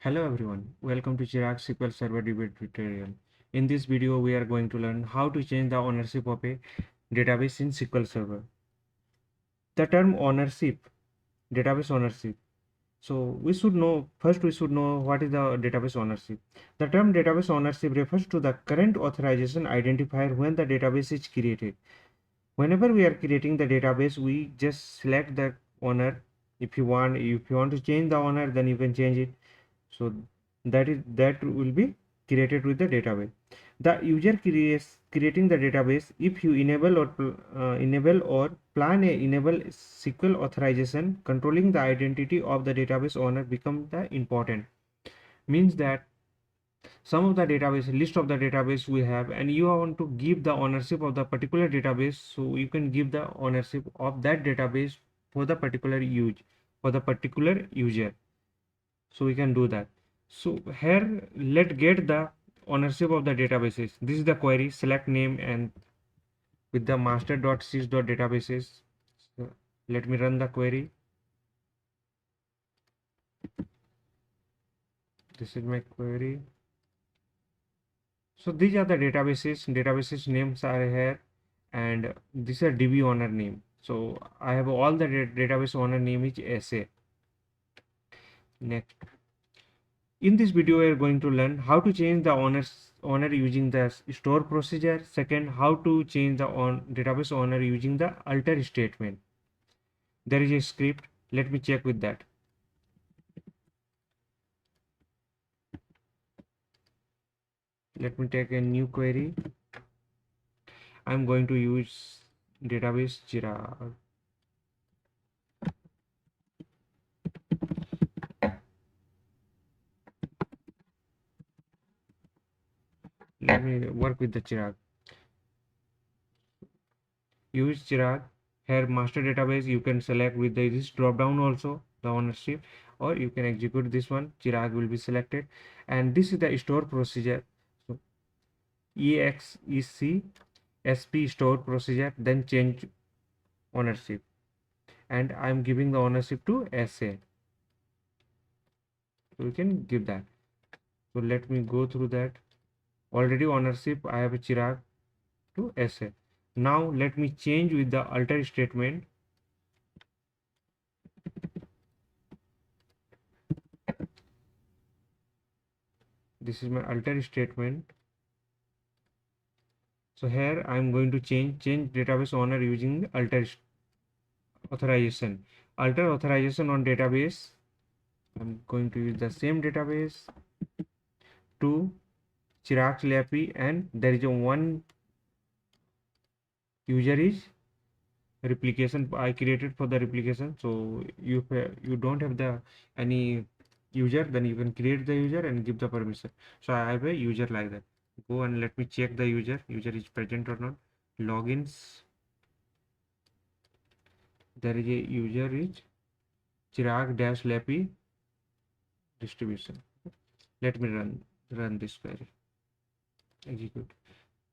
Hello everyone, welcome to Chirags SQL Server DBA tutorial. In this video, we are going to learn how to change the ownership of a database in SQL Server. The term ownership, database ownership. So we should know what is the database ownership. The term database ownership refers to the current authorization identifier when the database is created. Whenever we are creating the database, we just select the owner. If you want to change the owner, then you can change it. So that will be created with the database. The user creating the database, if you enable or plan a enable SQL authorization, controlling the identity of the database owner become the important. Means that some of the database list of the database we have, and you want to give the ownership of the particular database, so you can give the ownership of that database for the particular user. So we can do that. So here let's get the ownership of the databases. This is the query, select name and with the master.sys.databases. So let me run the query. This is my query. So these are the databases names are here, and this is DBOwnerName. So I have all the database owner name is SA. Next, in this video, we are going to learn how to change the owner using the store procedure. Second, how to change the database owner using the alter statement. There is a script. Let me check with that. Let me take a new query. I'm going to use database Chirag. Let me work with the Chirag. Use Chirag. Here master database, you can select with this drop down also the ownership, or you can execute this one. Chirag will be selected, and this is the store procedure. So EXEC SP store procedure, then change ownership, and I'm giving the ownership to SA. So we can give that. So let me go through that. Already ownership I have a Chirag to SA. Now let me change with the alter statement. This is my alter statement. So here I am going to change database owner using alter authorization. Alter authorization on database. I'm going to use the same database to CHIRAG-LAPPY, and there is a one user is replication I created for the replication. So you don't have the any user, then you can create the user and give the permission. So I have a user like that. Go and let me check the user is present or not. Logins, there is a user is Chirag-LAPPY distribution. Let me run this query. Execute.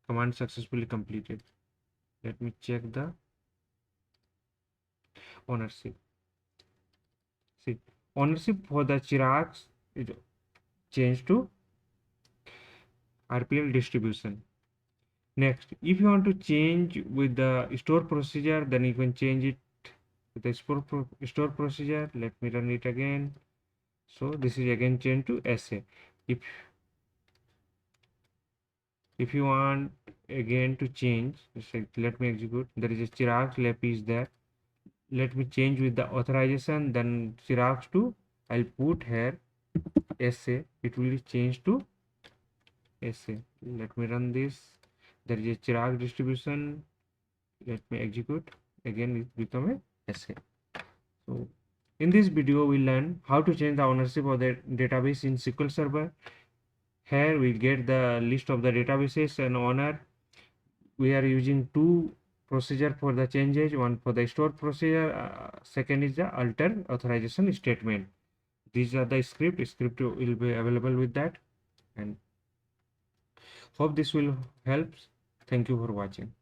Command successfully completed. Let me check the ownership. See, ownership for the Chirags is changed to RPL distribution. Next, if you want to change with the store procedure, then you can change it with the store procedure. Let me run it again. So this is again changed to SA. If you want again to change, let me execute. There is a CHIRAG-LAPPY is there. Let me change with the authorization, then Chirags to, I'll put here SA. It will change to SA. Let me run this. There is a Chirag distribution. Let me execute. Again, it become a SA. So in this video, we learn how to change the ownership of the database in SQL Server. Here we get the list of the databases and owner. We are using two procedure for the changes, one for the store procedure, second is the alter authorization statement. These are the script will be available with that, and hope this will help. Thank you for watching.